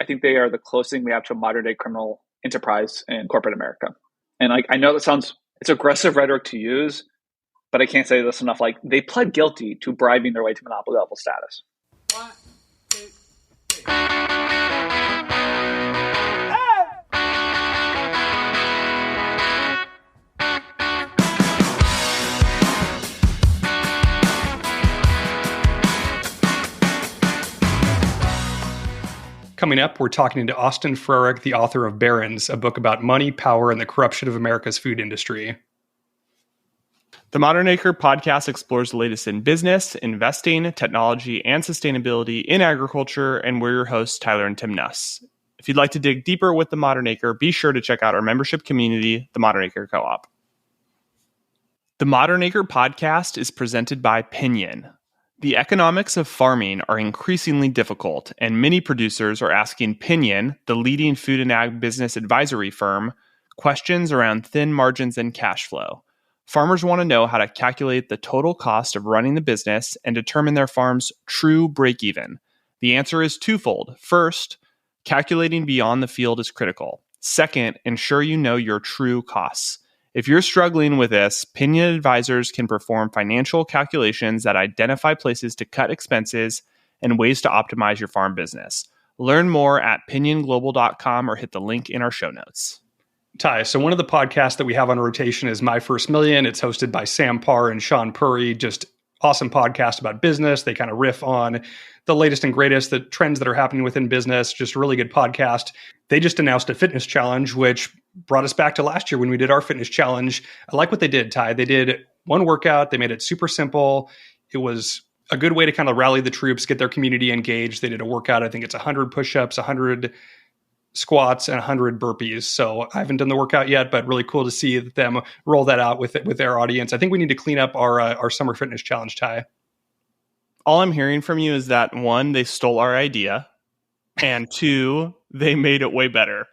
think they are the closest thing we have to a modern day criminal enterprise in corporate America. And I know it's aggressive rhetoric to use, but I can't say this enough. They pled guilty to bribing their way to monopoly level status. 1, 2, 3. Coming up, we're talking to Austin Frerick, the author of Barron's, a book about money, power, and the corruption of America's food industry. The Modern Acre podcast explores the latest in business, investing, technology, and sustainability in agriculture, and we're your hosts, Tyler and Tim Nuss. If you'd like to dig deeper with The Modern Acre, be sure to check out our membership community, The Modern Acre Co-op. The Modern Acre podcast is presented by Pinion. The economics of farming are increasingly difficult, and many producers are asking Pinion, the leading food and ag business advisory firm, questions around thin margins and cash flow. Farmers want to know how to calculate the total cost of running the business and determine their farm's true break-even. The answer is twofold. First, calculating beyond the field is critical. Second, ensure you know your true costs. If you're struggling with this, Pinion advisors can perform financial calculations that identify places to cut expenses and ways to optimize your farm business. Learn more at pinionglobal.com or hit the link in our show notes. Ty, so one of the podcasts that we have on rotation is My First Million. It's hosted by Sam Parr and Sean Puri. Just awesome podcast about business. They kind of riff on the latest and greatest, the trends that are happening within business. Just a really good podcast. They just announced a fitness challenge, which brought us back to last year when we did our fitness challenge. I like what they did, Ty. They did one workout. They made it super simple. It was a good way to kind of rally the troops, get their community engaged. They did a workout. I think it's 100 push-ups, 100 squats, and 100 burpees. So I haven't done the workout yet, but really cool to see them roll that out with their audience. I think we need to clean up our summer fitness challenge, Ty. All I'm hearing from you is that, one, they stole our idea, and two, they made it way better.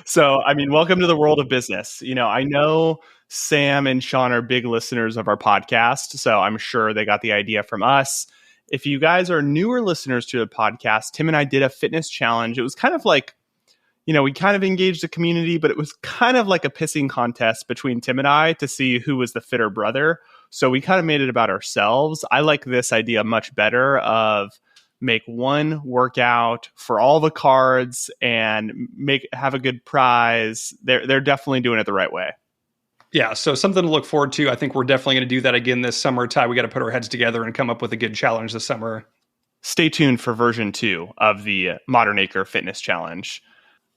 So, I mean, welcome to the world of business. You know, I know Sam and Sean are big listeners of our podcast, so I'm sure they got the idea from us. If you guys are newer listeners to the podcast, Tim and I did a fitness challenge. It was kind of like, you know, we kind of engaged the community, but it was kind of like a pissing contest between Tim and I to see who was the fitter brother. So we kind of made it about ourselves. I like this idea much better of make one workout for all the cards and have a good prize. They're definitely doing it the right way. Yeah, so something to look forward to. I think we're definitely going to do that again this summer, Ty. We got to put our heads together and come up with a good challenge this summer. Stay tuned for version 2 of the Modern Acre Fitness Challenge.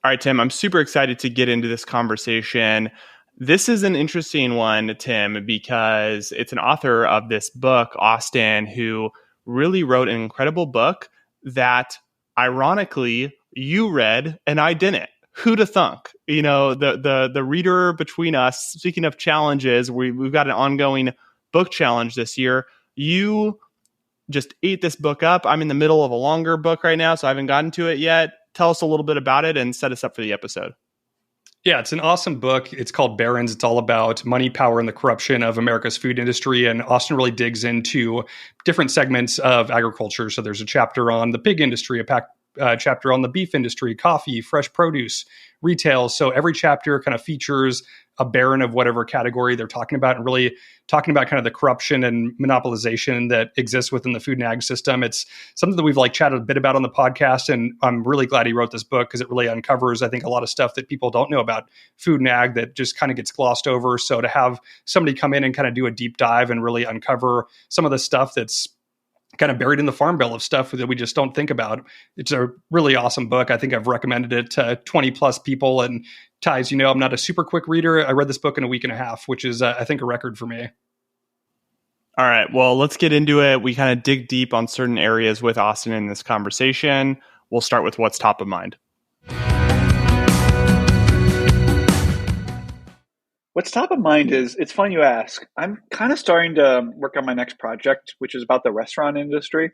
All right, Tim, I'm super excited to get into this conversation. This is an interesting one, Tim, because it's an author of this book, Austin, who really wrote an incredible book that, ironically, you read and I didn't. Who'd have thunk? You know, the reader between us, speaking of challenges, we've got an ongoing book challenge this year. You just ate this book up. I'm in the middle of a longer book right now, so I haven't gotten to it yet. Tell us a little bit about it and set us up for the episode. Yeah, it's an awesome book. It's called Barron's. It's all about money, power, and the corruption of America's food industry. And Austin really digs into different segments of agriculture. So there's a chapter on the pig industry, chapter on the beef industry, coffee, fresh produce, retail. So every chapter kind of features a baron of whatever category they're talking about, and really talking about kind of the corruption and monopolization that exists within the food and ag system. It's something that we've chatted a bit about on the podcast, and I'm really glad he wrote this book because it really uncovers, I think, a lot of stuff that people don't know about food and ag that just kind of gets glossed over. So to have somebody come in and kind of do a deep dive and really uncover some of the stuff that's kind of buried in the farm bill of stuff that we just don't think about. It's a really awesome book. I think I've recommended it to 20 plus people. And Ty, as you know, I'm not a super quick reader. I read this book in a week and a half, which is, I think, a record for me. All right. Well, let's get into it. We kind of dig deep on certain areas with Austin in this conversation. We'll start with what's top of mind. What's top of mind is, it's funny you ask. I'm kind of starting to work on my next project, which is about the restaurant industry.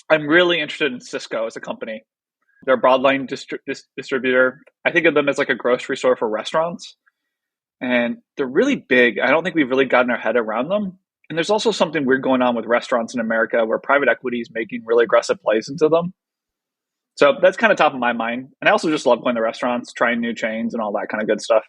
I'm really interested in Sysco as a company. They're a broadline distributor. I think of them as like a grocery store for restaurants. And they're really big. I don't think we've really gotten our head around them. And there's also something weird going on with restaurants in America where private equity is making really aggressive plays into them. So that's kind of top of my mind. And I also just love going to restaurants, trying new chains and all that kind of good stuff.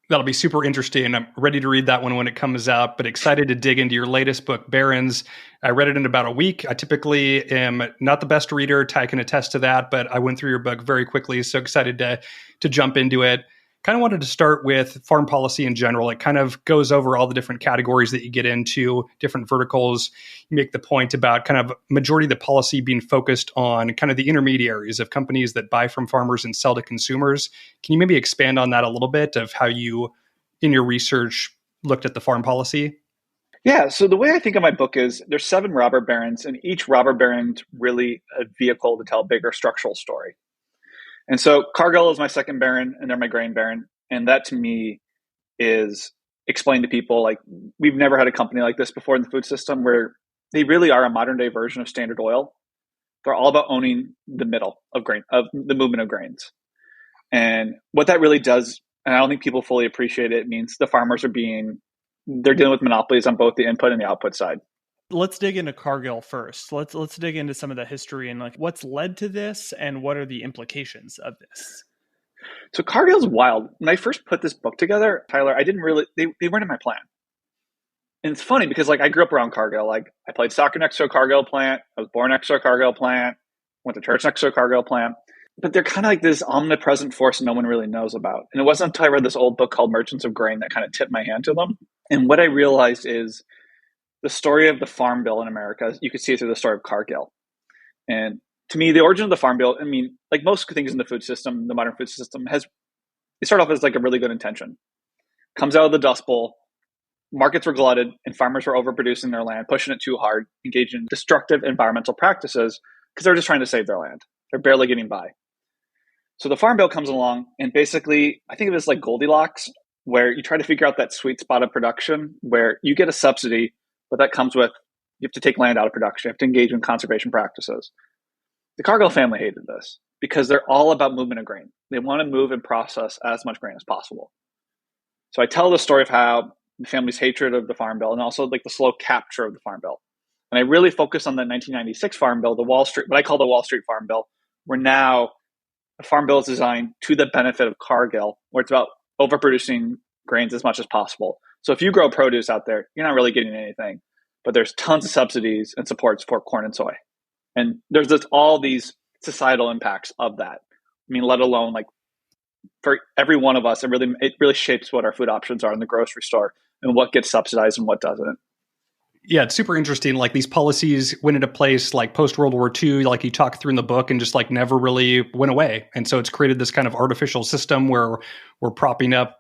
That'll be super interesting. I'm ready to read that one when it comes out, but excited to dig into your latest book, Barons. I read it in about a week. I typically am not the best reader. Ty can attest to that, but I went through your book very quickly. So excited to jump into it. Kind of wanted to start with farm policy in general. It kind of goes over all the different categories that you get into, different verticals. You make the point about kind of majority of the policy being focused on kind of the intermediaries of companies that buy from farmers and sell to consumers. Can you maybe expand on that a little bit of how you, in your research, looked at the farm policy? Yeah, so the way I think of my book is there's 7 robber barons, and each robber baron's really a vehicle to tell a bigger structural story. And so Cargill is my second baron, and they're my grain baron. And that to me is explain to people like we've never had a company like this before in the food system where they really are a modern day version of Standard Oil. They're all about owning the middle of grain, of the movement of grains. And what that really does, and I don't think people fully appreciate it, means the farmers they're dealing with monopolies on both the input and the output side. Let's dig into Cargill first. Let's dig into some of the history and like what's led to this and what are the implications of this. So Cargill's wild. When I first put this book together, Tyler, I didn't really they weren't in my plan. And it's funny because like I grew up around Cargill. Like I played soccer next to a Cargill plant. I was born next to a Cargill plant. Went to church next to a Cargill plant. But they're kind of like this omnipresent force no one really knows about. And it wasn't until I read this old book called Merchants of Grain that kind of tipped my hand to them. And what I realized is the story of the Farm Bill in America, you could see it through the story of Cargill. And to me, the origin of the Farm Bill, I mean, like most things in the food system, the modern food system it started off as like a really good intention. Comes out of the Dust Bowl, markets were glutted and farmers were overproducing their land, pushing it too hard, engaging in destructive environmental practices because they're just trying to save their land. They're barely getting by. So the Farm Bill comes along and basically, I think of it as like Goldilocks, where you try to figure out that sweet spot of production where you get a subsidy, but that comes with you have to take land out of production. You have to engage in conservation practices. The Cargill family hated this because they're all about movement of grain. They want to move and process as much grain as possible. So I tell the story of how the family's hatred of the Farm Bill and also like the slow capture of the Farm Bill. And I really focus on the 1996 Farm Bill, what I call the Wall Street Farm Bill, where now the Farm Bill is designed to the benefit of Cargill, where it's about overproducing grains as much as possible. So if you grow produce out there, you're not really getting anything, but there's tons of subsidies and supports for corn and soy. And there's just all these societal impacts of that. I mean, let alone like for every one of us, it really shapes what our food options are in the grocery store and what gets subsidized and what doesn't. Yeah, it's super interesting. Like these policies went into place like post World War II, like you talk through in the book, and just like never really went away. And so it's created this kind of artificial system where we're propping up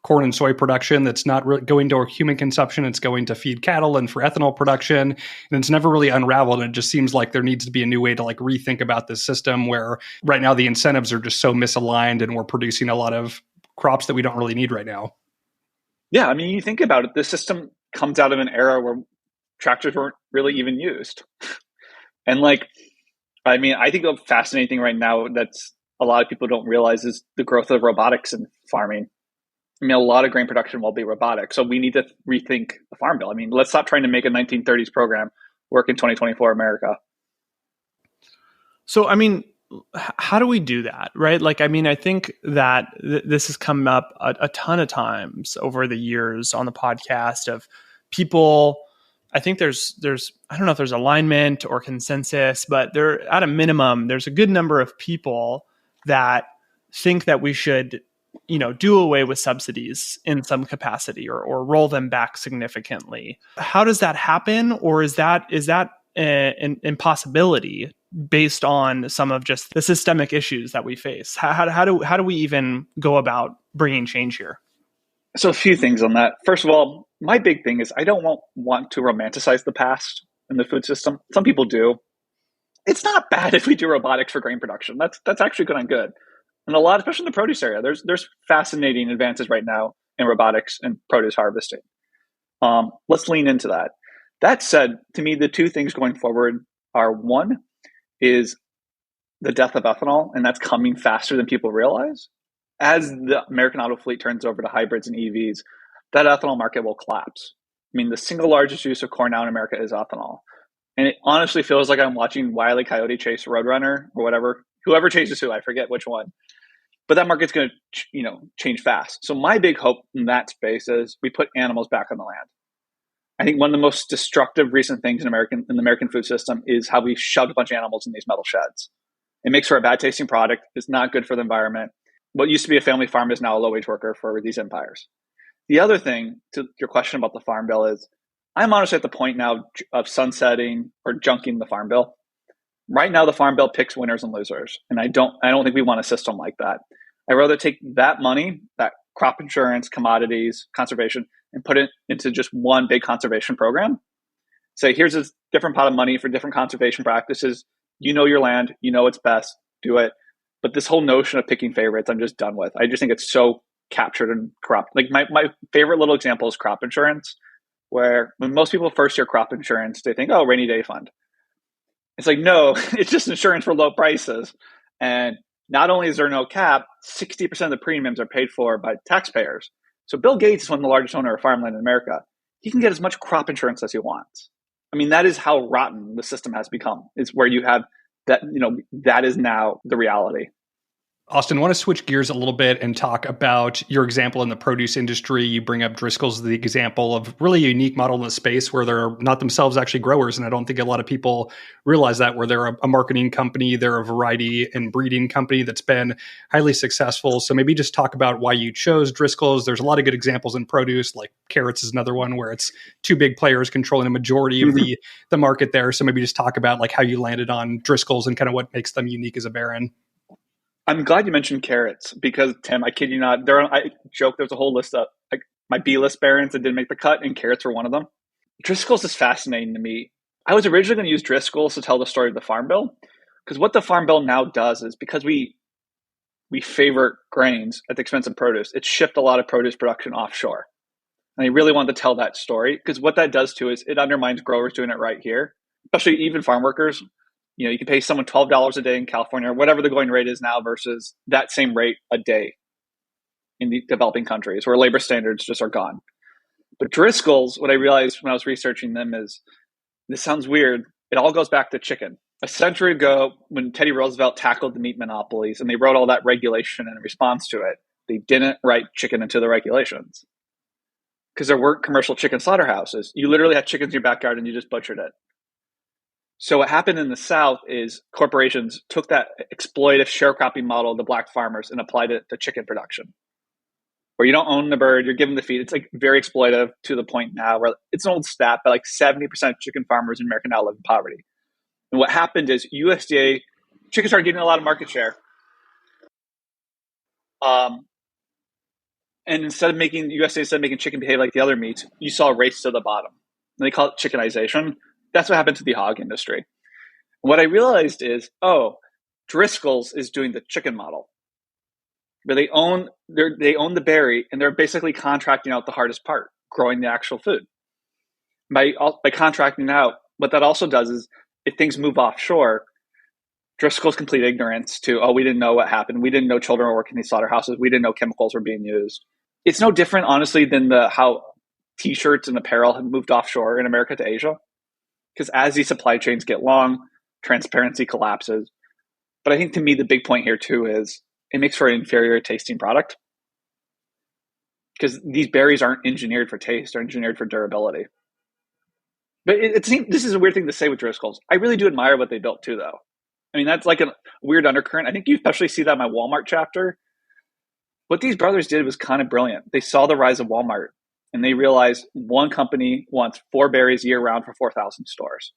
corn and soy production that's not really going to human consumption. It's going to feed cattle and for ethanol production. And it's never really unraveled. And it just seems like there needs to be a new way to like rethink about this system where right now the incentives are just so misaligned and we're producing a lot of crops that we don't really need right now. Yeah, I mean, you think about it, this system comes out of an era where tractors weren't really even used. And like, I mean, I think a fascinating thing right now that's a lot of people don't realize is the growth of robotics in farming. I mean, a lot of grain production will be robotic. So we need to rethink the Farm Bill. I mean, let's stop trying to make a 1930s program work in 2024 America. So, I mean, how do we do that, right? Like, I mean, I think that this has come up a ton of times over the years on the podcast of people. I think there's I don't know if there's alignment or consensus, but there at a minimum, there's a good number of people that think that we should, do away with subsidies in some capacity or roll them back significantly. How does that happen? Or is that an impossibility based on some of just the systemic issues that we face? How do we even go about bringing change here? So a few things on that. First of all, my big thing is I don't want to romanticize the past in the food system. Some people do. It's not bad if we do robotics for grain production. That's actually good and good. And a lot, especially in the produce area, there's fascinating advances right now in robotics and produce harvesting. Let's lean into that. That said, to me, the two things going forward are one is the death of ethanol, and that's coming faster than people realize. As the American auto fleet turns over to hybrids and EVs, that ethanol market will collapse. I mean, the single largest use of corn now in America is ethanol. And it honestly feels like I'm watching Wile E. Coyote chase Roadrunner or whatever. Whoever chases who, I forget which one. But that market's going to, change fast. So my big hope in that space is we put animals back on the land. I think one of the most destructive recent things in the American food system is how we shoved a bunch of animals in these metal sheds. It makes for a bad tasting product. It's not good for the environment. What used to be a family farm is now a low wage worker for these empires. The other thing to your question about the farm bill is I'm honestly at the point now of sunsetting or junking the farm bill. Right now, the farm bill picks winners and losers, and I don't think we want a system like that. I'd rather take that money, that crop insurance, commodities, conservation, and put it into just one big conservation program. Say, here's a different pot of money for different conservation practices. You know your land, you know what's best, do it. But this whole notion of picking favorites, I'm just done with. I just think it's so captured and corrupt. Like my favorite little example is crop insurance, where when most people first hear crop insurance, they think, oh, rainy day fund. It's like, no, it's just insurance for low prices. And not only is there no cap, 60% of the premiums are paid for by taxpayers. So Bill Gates is one of the largest owners of farmland in America. He can get as much crop insurance as he wants. I mean, that is how rotten the system has become. It's where you have that, that is now the reality. Austin, I want to switch gears a little bit and talk about your example in the produce industry. You bring up Driscoll's as the example of really a unique model in the space where they're not themselves actually growers. And I don't think a lot of people realize that, where they're a marketing company, they're a variety and breeding company that's been highly successful. So maybe just talk about why you chose Driscoll's. There's a lot of good examples in produce, like carrots is another one where it's two big players controlling a majority of the market there. So maybe just talk about like how you landed on Driscoll's and kind of what makes them unique as a Baron. I'm glad you mentioned carrots because, Tim, I kid you not, I joke there's a whole list of like my B-list barons that didn't make the cut, and carrots were one of them. Driscoll's is fascinating to me. I was originally going to use Driscoll's to tell the story of the Farm Bill, because what the Farm Bill now does is, because we favor grains at the expense of produce, it shipped a lot of produce production offshore. And I really wanted to tell that story, because what that does too is it undermines growers doing it right here, especially even farm workers. You can pay someone $12 a day in California or whatever the going rate is now versus that same rate a day in the developing countries where labor standards just are gone. But Driscoll's, what I realized when I was researching them is, this sounds weird, it all goes back to chicken. A century ago, when Teddy Roosevelt tackled the meat monopolies and they wrote all that regulation in response to it, they didn't write chicken into the regulations because there weren't commercial chicken slaughterhouses. You literally had chickens in your backyard and you just butchered it. So what happened in the South is corporations took that exploitive sharecropping model of the black farmers and applied it to chicken production, where you don't own the bird, you're given the feed. It's like very exploitive to the point now where it's an old stat, but like 70% of chicken farmers in America now live in poverty. And what happened is USDA, chicken started getting a lot of market share. And instead of making chicken behave like the other meats, you saw a race to the bottom. And they call it chickenization. That's what happened to the hog industry. What I realized is, Driscoll's is doing the chicken model, where they own the berry and they're basically contracting out the hardest part, growing the actual food. By contracting out, what that also does is, if things move offshore, Driscoll's complete ignorance to, we didn't know what happened. We didn't know children were working in these slaughterhouses. We didn't know chemicals were being used. It's no different, honestly, than how T-shirts and apparel have moved offshore in America to Asia. Because as these supply chains get long, transparency collapses. But I think to me, the big point here too is it makes for an inferior tasting product. Because these berries aren't engineered for taste, they're engineered for durability. But it seems, this is a weird thing to say with Driscoll's. I really do admire what they built too, though. I mean, that's like a weird undercurrent. I think you especially see that in my Walmart chapter. What these brothers did was kind of brilliant. They saw the rise of Walmart. And they realized one company wants 4 berries year round for 4,000 stores.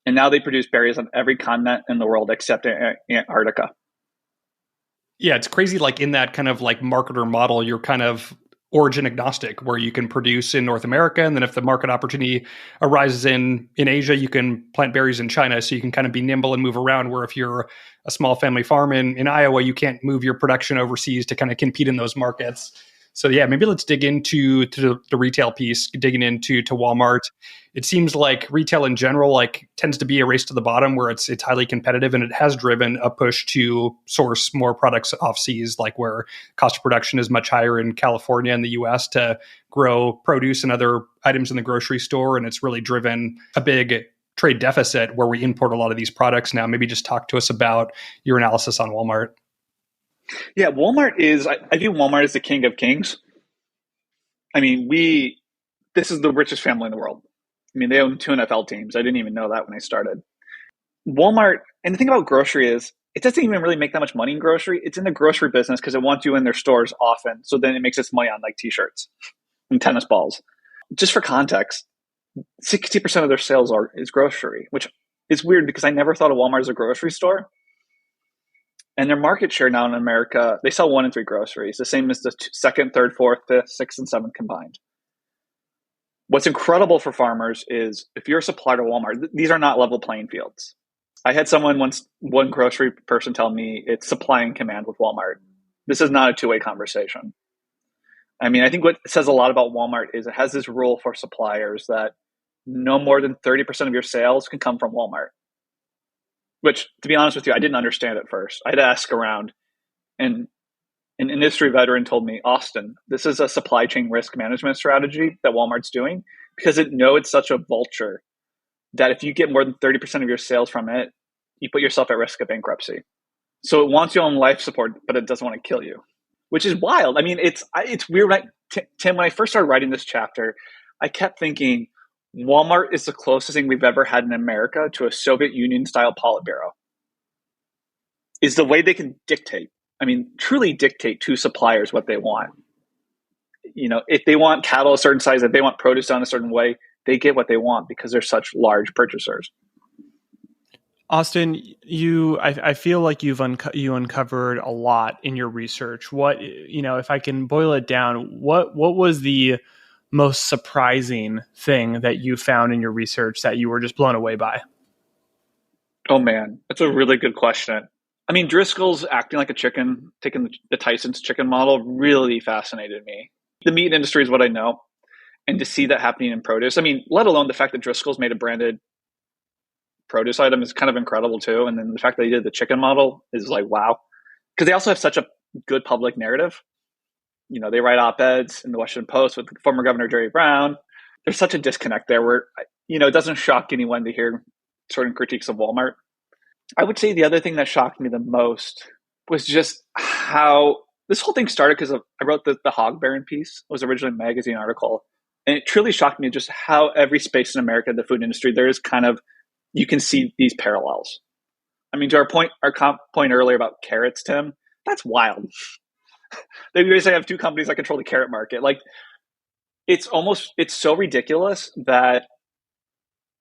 And now they produce berries on every continent in the world except Antarctica. Yeah, it's crazy. Like in that kind of like marketer model, you're kind of origin agnostic, where you can produce in North America. And then if the market opportunity arises in Asia, you can plant berries in China. So you can kind of be nimble and move around, where if you're a small family farm in Iowa, you can't move your production overseas to kind of compete in those markets. So yeah, maybe let's dig into the retail piece, digging into Walmart. It seems like retail in general like tends to be a race to the bottom where it's highly competitive, and it has driven a push to source more products off seas, like where cost of production is much higher in California and the US to grow produce and other items in the grocery store. And it's really driven a big trade deficit where we import a lot of these products now. Maybe just talk to us about your analysis on Walmart. Yeah, Walmart is, I view Walmart as the king of kings. I mean, this is the richest family in the world. I mean, they own 2 NFL teams. I didn't even know that when I started. Walmart, and the thing about grocery is, it doesn't even really make that much money in grocery. It's in the grocery business because it wants you in their stores often. So then it makes its money on like t-shirts and tennis balls. Just for context, 60% of their sales is grocery, which is weird because I never thought of Walmart as a grocery store. And their market share now in America, they sell 1 in 3 groceries, the same as the second, third, fourth, fifth, sixth, and seventh combined. What's incredible for farmers is if you're a supplier to Walmart, these are not level playing fields. I had one grocery person tell me it's supply and command with Walmart. This is not a two-way conversation. I mean, I think what says a lot about Walmart is it has this rule for suppliers that no more than 30% of your sales can come from Walmart. Which, to be honest with you, I didn't understand at first. I had to ask around, and an industry veteran told me, Austin, this is a supply chain risk management strategy that Walmart's doing because it knows it's such a vulture that if you get more than 30% of your sales from it, you put yourself at risk of bankruptcy. So it wants you on life support, but it doesn't want to kill you, which is wild. I mean, it's weird. Tim, when I first started writing this chapter, I kept thinking, Walmart is the closest thing we've ever had in America to a Soviet Union style Politburo. Is the way they can dictate, truly dictate to suppliers what they want. You know, if they want cattle a certain size, if they want produce done a certain way, they get what they want because they're such large purchasers. Austin, I feel like you uncovered a lot in your research. What, if I can boil it down, what was the most surprising thing that you found in your research that you were just blown away by? Oh man, that's a really good question. I mean, Driscoll's acting like a chicken, taking the Tyson's chicken model really fascinated me. The meat industry is what I know. And to see that happening in produce, let alone the fact that Driscoll's made a branded produce item is kind of incredible too. And then the fact that he did the chicken model is like, wow. Because they also have such a good public narrative. You know, they write op-eds in the Washington Post with former Governor Jerry Brown. There's such a disconnect there where, it doesn't shock anyone to hear certain critiques of Walmart. I would say the other thing that shocked me the most was just how this whole thing started because I wrote the Hog Baron piece. It was originally a magazine article. And it truly shocked me just how every space in America, the food industry, there is you can see these parallels. To our point earlier about carrots, Tim, that's wild. They basically have 2 companies that control the carrot market. Like, it's so ridiculous that,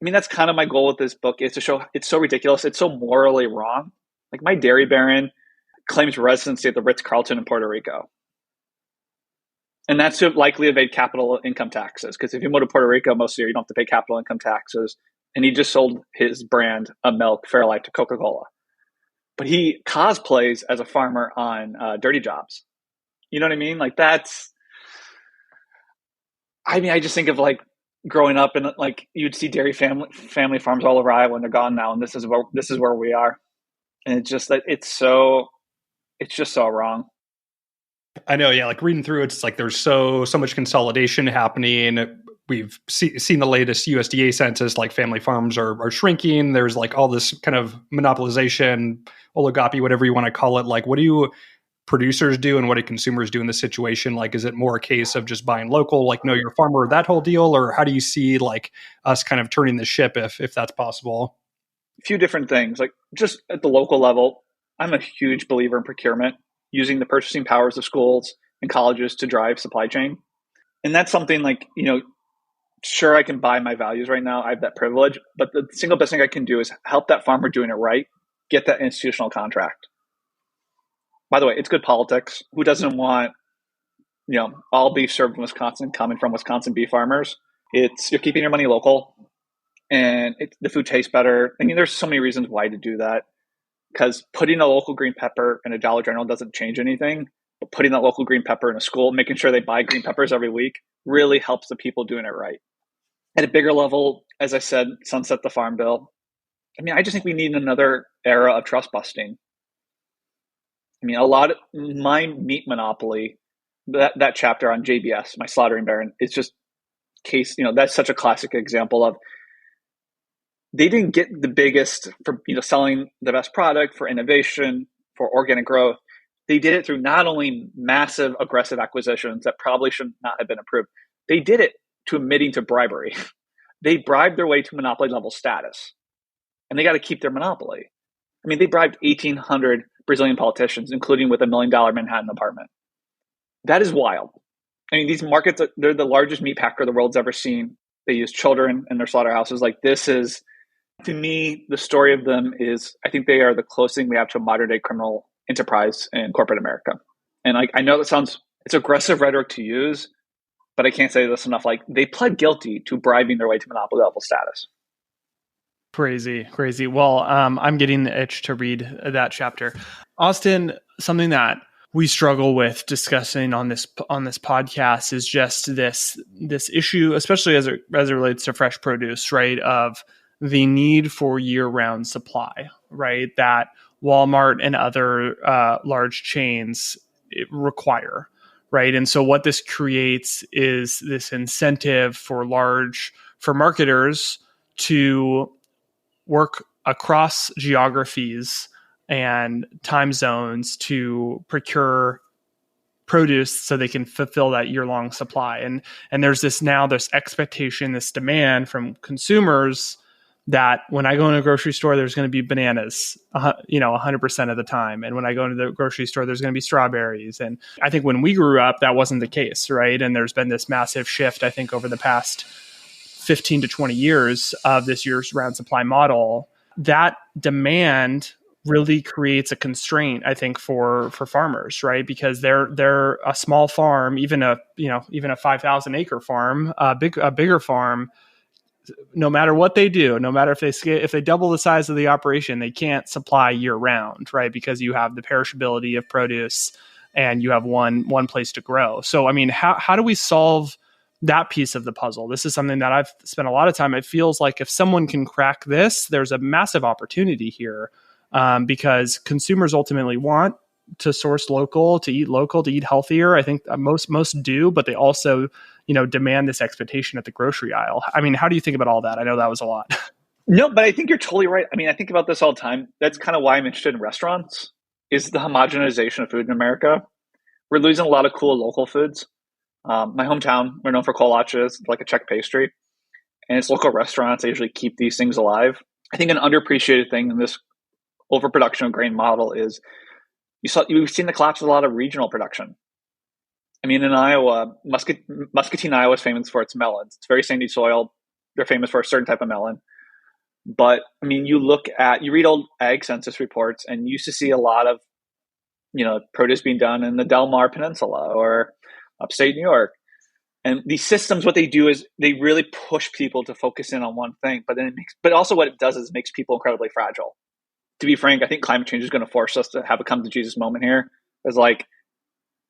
that's kind of my goal with this book is to show it's so ridiculous. It's so morally wrong. Like, my dairy baron claims residency at the Ritz-Carlton in Puerto Rico. And that's to likely evade capital income taxes. Because if you move to Puerto Rico most of the year, you don't have to pay capital income taxes. And he just sold his brand of milk, Fairlife, to Coca-Cola. But he cosplays as a farmer on Dirty Jobs. You know what I mean? Like, I just think of like growing up and like you'd see dairy family farms all over Iowa and they're gone now. And this is where we are. And it's just that it's just so wrong. I know. Yeah. Like reading through, it's like there's so much consolidation happening. We've seen the latest USDA census, like family farms are shrinking. There's like all this kind of monopolization, oligopoly, whatever you want to call it. Like, what do producers do and what do consumers do in this situation? Like, is it more a case of just buying local, like know your farmer, that whole deal? Or how do you see like us kind of turning the ship if that's possible? A few different things. Like just at the local level, I'm a huge believer in procurement, using the purchasing powers of schools and colleges to drive supply chain. And that's something like, sure, I can buy my values right now. I have that privilege, but the single best thing I can do is help that farmer doing it right, get that institutional contract. By the way, it's good politics. Who doesn't want, all beef served in Wisconsin coming from Wisconsin beef farmers? You're keeping your money local and the food tastes better. There's so many reasons why to do that because putting a local green pepper in a Dollar General doesn't change anything. But putting that local green pepper in a school, making sure they buy green peppers every week really helps the people doing it right. At a bigger level, as I said, sunset the farm bill. I mean, I just think we need another era of trust busting. I mean, my meat monopoly, that chapter on JBS, my slaughtering baron, is just that's such a classic example of they didn't get the biggest for selling the best product, for innovation, for organic growth. They did it through not only massive aggressive acquisitions that probably should not have been approved. They did it to admitting to bribery. They bribed their way to monopoly level status, and they got to keep their monopoly. I mean, they bribed 1,800 Brazilian politicians, including with $1 million Manhattan apartment. That is wild. I mean, these markets, they're the largest meat packer the world's ever seen. They use children in their slaughterhouses. Like, this is, to me, the story of them is, I think they are the closest thing we have to a modern day criminal enterprise in corporate America. And I know it's aggressive rhetoric to use, but I can't say this enough. Like, they pled guilty to bribing their way to monopoly level status. Crazy. Well, I'm getting the itch to read that chapter. Austin, something that we struggle with discussing on this podcast is just this issue, especially as it relates to fresh produce, right? Of the need for year-round supply, right? That Walmart and other large chains require, right? And so what this creates is this incentive for marketers to work across geographies and time zones to procure produce so they can fulfill that year-long supply. And there's this expectation, this demand from consumers that when I go in a grocery store, there's going to be bananas, 100% of the time. And when I go into the grocery store, there's going to be strawberries. And I think when we grew up, that wasn't the case, right? And there's been this massive shift, I think, over the past 15 to 20 years of this year's round supply model. That demand really creates a constraint, I think, for farmers, right? Because they're a small farm, even a 5,000 acre farm, a bigger farm. No matter what they do, no matter if they double the size of the operation, they can't supply year round, right? Because you have the perishability of produce, and you have one place to grow. So, I mean, how do we solve that piece of the puzzle? This is something that I've spent a lot of time. It feels like if someone can crack this, there's a massive opportunity here, because consumers ultimately want to source local, to eat healthier. I think most do, but they also, demand this expectation at the grocery aisle. I mean, how do you think about all that? I know that was a lot. No, but I think you're totally right. I mean, I think about this all the time. That's kind of why I'm interested in restaurants, is the homogenization of food in America. We're losing a lot of cool local foods. My hometown, we're known for kolaches, like a Czech pastry, and it's local restaurants. They usually keep these things alive. I think an underappreciated thing in this overproduction of grain model is you've seen the collapse of a lot of regional production. I mean, in Iowa, Muscatine, Iowa is famous for its melons. It's very sandy soil. They're famous for a certain type of melon. But I mean, you read old ag census reports, and you used to see a lot of, produce being done in the Del Mar Peninsula or upstate New York. And these systems, what they do is they really push people to focus in on one thing. But also what it does is it makes people incredibly fragile. To be frank, I think climate change is going to force us to have a come to Jesus moment here. It's like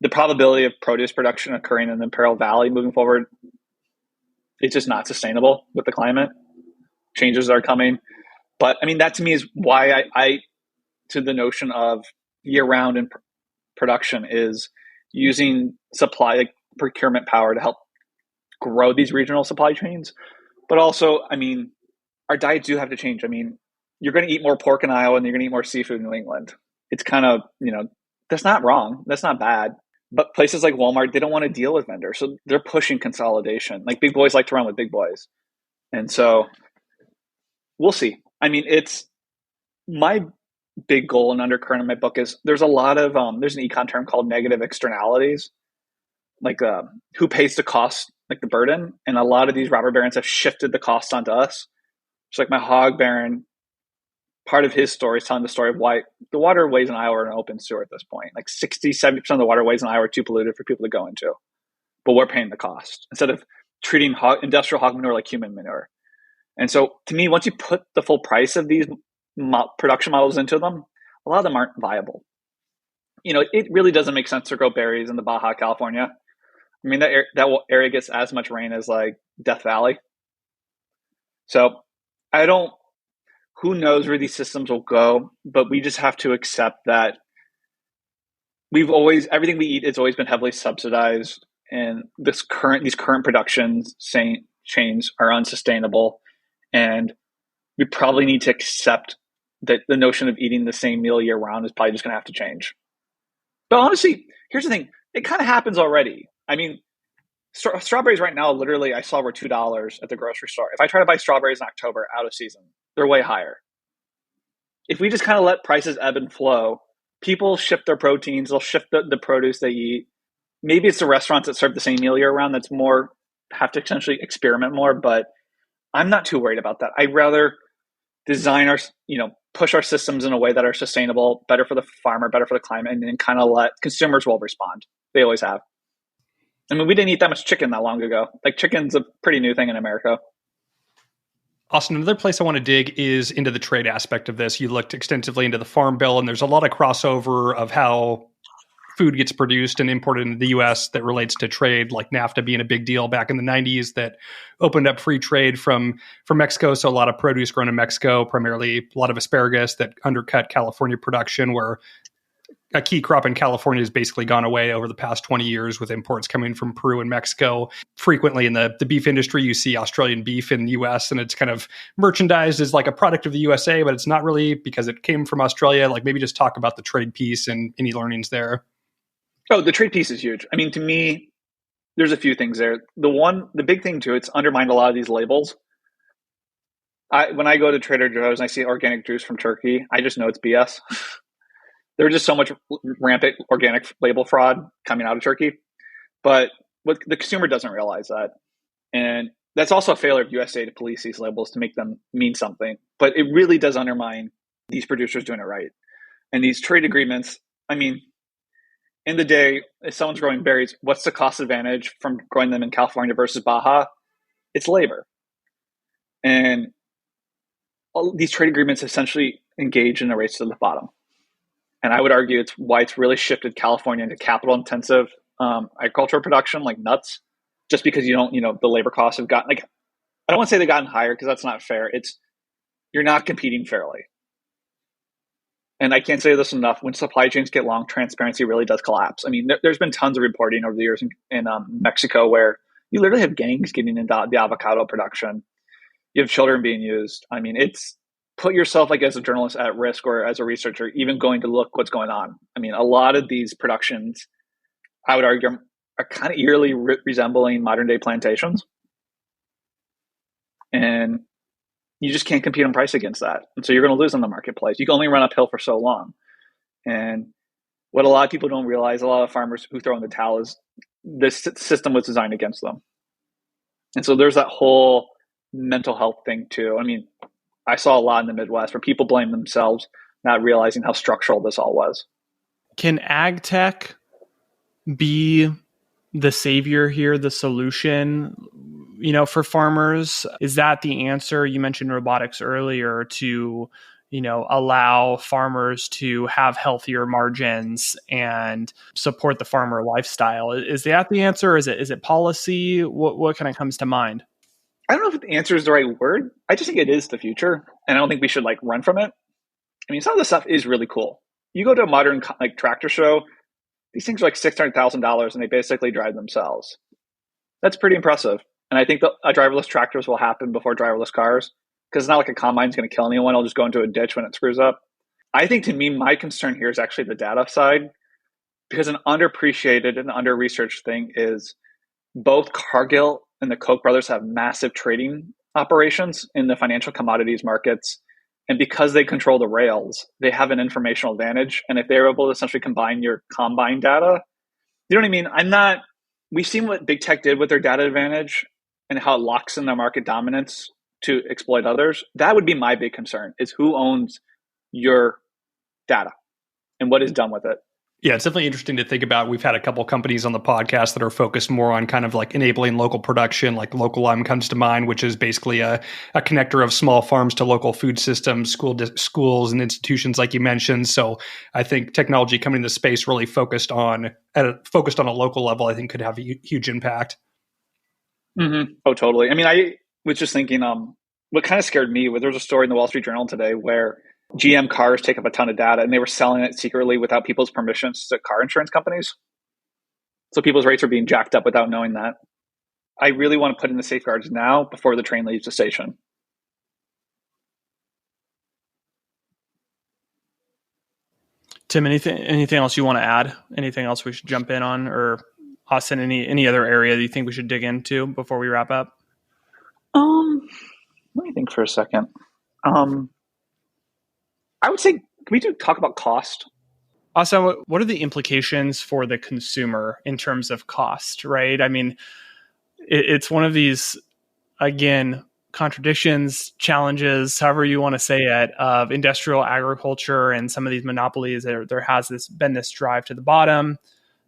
the probability of produce production occurring in the Imperial Valley moving forward, it's just not sustainable with the climate changes that are coming. But I mean, that to me is why I to the notion of year-round in production is using supply, like procurement power, to help grow these regional supply chains. But also, I mean, our diets do have to change. I mean, you're going to eat more pork in Iowa and you're going to eat more seafood in New England. It's kind of, that's not wrong. That's not bad. But places like Walmart, they don't want to deal with vendors. So they're pushing consolidation. Like, big boys like to run with big boys. And so we'll see. I mean, it's my big goal and undercurrent in my book is there's a lot of, there's an econ term called negative externalities, like who pays the cost, like the burden. And a lot of these robber barons have shifted the cost onto us. It's like my hog baron, part of his story is telling the story of why the waterways in Iowa are an open sewer at this point. Like 60-70% of the waterways in Iowa are too polluted for people to go into, but we're paying the cost instead of treating industrial hog manure like human manure. And so to me, once you put the full price of these production models into them, a lot of them aren't viable. it really doesn't make sense to grow berries in the Baja California. I mean, that area gets as much rain as like Death Valley. So I don't, who knows where these systems will go, but we just have to accept that everything we eat has always been heavily subsidized, and these current production chains are unsustainable, and we probably need to accept that the notion of eating the same meal year round is probably just going to have to change. But honestly, here's the thing: it kind of happens already. I mean, strawberries right now, literally, I saw were $2 at the grocery store. If I try to buy strawberries in October out of season, they're way higher. If we just kind of let prices ebb and flow, people shift their proteins, they'll shift the produce they eat. Maybe it's the restaurants that serve the same meal year round that's more, have to essentially experiment more, but I'm not too worried about that. I'd rather design push our systems in a way that are sustainable, better for the farmer, better for the climate, and then kind of let consumers will respond. They always have. I mean, we didn't eat that much chicken that long ago. Like, chicken's a pretty new thing in America. Austin, another place I want to dig is into the trade aspect of this. You looked extensively into the Farm Bill, and there's a lot of crossover of how food gets produced and imported into the U.S. that relates to trade, like NAFTA being a big deal back in the 90s that opened up free trade from Mexico. So a lot of produce grown in Mexico, primarily a lot of asparagus that undercut California production, where a key crop in California has basically gone away over the past 20 years with imports coming from Peru and Mexico. Frequently in the beef industry, you see Australian beef in the US, and it's kind of merchandised as like a product of the USA, but it's not really because it came from Australia. Like, maybe just talk about the trade piece and any learnings there. Oh, the trade piece is huge. I mean, to me, there's a few things there. The big thing too, it's undermined a lot of these labels. When I go to Trader Joe's and I see organic juice from Turkey, I just know it's BS. There's just so much rampant organic label fraud coming out of Turkey. But what the consumer doesn't realize that. And that's also a failure of USA to police these labels to make them mean something. But it really does undermine these producers doing it right. And these trade agreements, I mean, in the day, if someone's growing berries, what's the cost advantage from growing them in California versus Baja? It's labor. And all these trade agreements essentially engage in a race to the bottom. And I would argue it's why it's really shifted California into capital-intensive agricultural production, like nuts, just because the labor costs have gotten, like, I don't want to say they've gotten higher because that's not fair. You're not competing fairly. And I can't say this enough. When supply chains get long, transparency really does collapse. I mean, there's been tons of reporting over the years in Mexico where you literally have gangs getting into the avocado production. You have children being used. I mean, it's put yourself, like, as a journalist at risk, or as a researcher, even going to look what's going on. I mean, a lot of these productions, I would argue, are kind of eerily resembling modern day plantations. And you just can't compete on price against that. And so you're going to lose in the marketplace. You can only run uphill for so long. And what a lot of people don't realize, a lot of farmers who throw in the towel, is this system was designed against them. And so there's that whole mental health thing too. I mean, I saw a lot in the Midwest where people blame themselves, not realizing how structural this all was. Can ag tech be the savior here, the solution, for farmers? Is that the answer? You mentioned robotics earlier to, allow farmers to have healthier margins and support the farmer lifestyle. Is that the answer? Is it policy? What kind of comes to mind? I don't know if the answer is the right word. I just think it is the future, and I don't think we should run from it. I mean, some of the stuff is really cool. You go to a modern tractor show, these things are like $600,000, and they basically drive themselves. That's pretty impressive. And I think that driverless tractors will happen before driverless cars, because it's not like a combine's going to kill anyone. It'll just go into a ditch when it screws up. I think, to me, my concern here is actually the data side, because an underappreciated and under-researched thing is both Cargill and the Koch brothers have massive trading operations in the financial commodities markets. And because they control the rails, they have an informational advantage. And if they're able to essentially combine your combine data, you know what I mean? We've seen what big tech did with their data advantage and how it locks in their market dominance to exploit others. That would be my big concern, is who owns your data and what is done with it. Yeah, it's definitely interesting to think about. We've had a couple companies on the podcast that are focused more on kind of like enabling local production. Like Local Lime comes to mind, which is basically a connector of small farms to local food systems, schools and institutions, like you mentioned. So I think technology coming into space really focused on a local level, I think could have a huge impact. Mm-hmm. Oh, totally. I mean, I was just thinking, what kind of scared me was there was a story in the Wall Street Journal today where GM cars take up a ton of data and they were selling it secretly without people's permissions to car insurance companies. So people's rates are being jacked up without knowing that. I really want to put in the safeguards now before the train leaves the station. Tim, anything else you want to add? Anything else we should jump in on, or Austin, any other area that you think we should dig into before we wrap up? Let me think for a second. I would say, can we talk about cost? Also, what are the implications for the consumer in terms of cost, right? I mean, it's one of these, again, contradictions, challenges, however you want to say it, of industrial agriculture and some of these monopolies. There has been this drive to the bottom.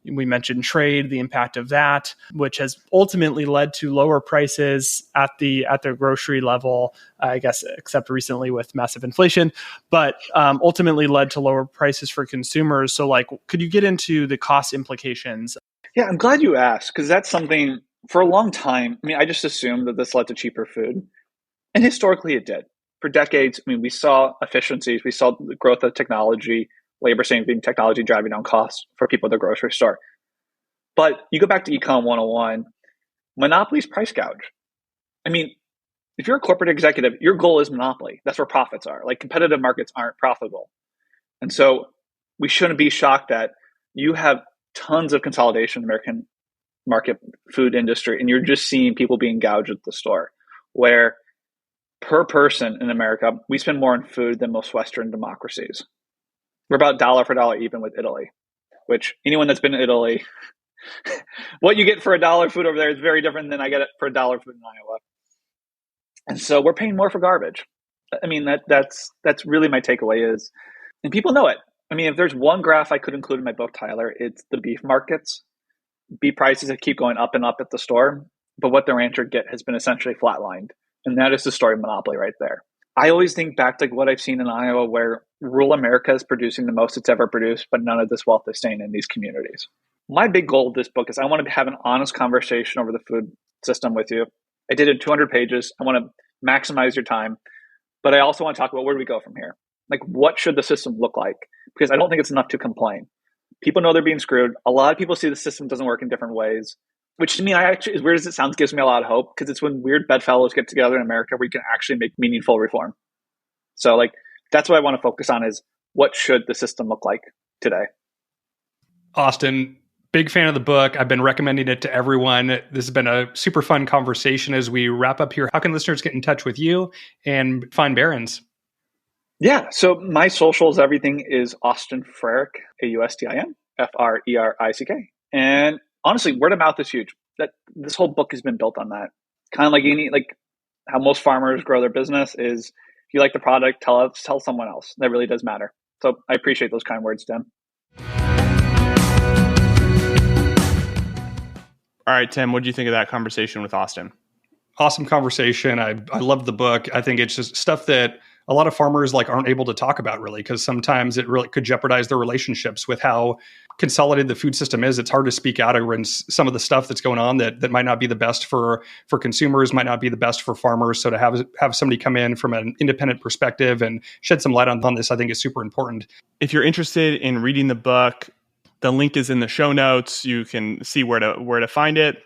We mentioned trade, the impact of that, which has ultimately led to lower prices at the grocery level, I guess, except recently with massive inflation, but ultimately led to lower prices for consumers. So, like, could you get into the cost implications? Yeah, I'm glad you asked because that's something for a long time. I mean, I just assumed that this led to cheaper food. And historically, it did. For decades, I mean, we saw efficiencies, we saw the growth of technology, labor saving technology driving down costs for people at the grocery store. But you go back to Econ 101, monopolies price gouge. I mean, if you're a corporate executive, your goal is monopoly. That's where profits are. Like competitive markets aren't profitable. And so we shouldn't be shocked that you have tons of consolidation in the American market food industry, and you're just seeing people being gouged at the store, where per person in America, we spend more on food than most Western democracies. We're about dollar for dollar even with Italy, which anyone that's been in Italy, what you get for a dollar food over there is very different than I get it for a dollar food in Iowa. And so we're paying more for garbage. I mean, that's really my takeaway is, and people know it. I mean, if there's one graph I could include in my book, Tyler, it's the beef markets. Beef prices that keep going up and up at the store, but what the rancher get has been essentially flatlined. And that is the story of monopoly right there. I always think back to what I've seen in Iowa, where rural America is producing the most it's ever produced, but none of this wealth is staying in these communities. My big goal of this book is I want to have an honest conversation over the food system with you. I did it in 200 pages. I want to maximize your time, but I also want to talk about where do we go from here? Like, what should the system look like? Because I don't think it's enough to complain. People know they're being screwed. A lot of people see the system doesn't work in different ways, which to me, as weird as it sounds, gives me a lot of hope because it's when weird bedfellows get together in America where you can actually make meaningful reform. So like, that's what I want to focus on is what should the system look like today? Austin, big fan of the book. I've been recommending it to everyone. This has been a super fun conversation. As we wrap up here, how can listeners get in touch with you and find Barron's? Yeah. So my socials, everything is Austin Frerick, AUSTIN, FRERICK. And honestly, word of mouth is huge. That this whole book has been built on that. Kind of like how most farmers grow their business is if you like the product, tell someone else. That really does matter. So I appreciate those kind words, Tim. All right, Tim, what do you think of that conversation with Austin? Awesome conversation. I love the book. I think it's just stuff that a lot of farmers aren't able to talk about really, because sometimes it really could jeopardize their relationships with how consolidated the food system is. It's hard to speak out against some of the stuff that's going on that might not be the best for consumers, might not be the best for farmers. So to have somebody come in from an independent perspective and shed some light on this, I think is super important. If you're interested in reading the book, the link is in the show notes. You can see where to find it.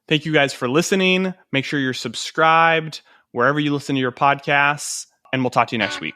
Thank you guys for listening. Make sure you're subscribed wherever you listen to your podcasts, and we'll talk to you next week.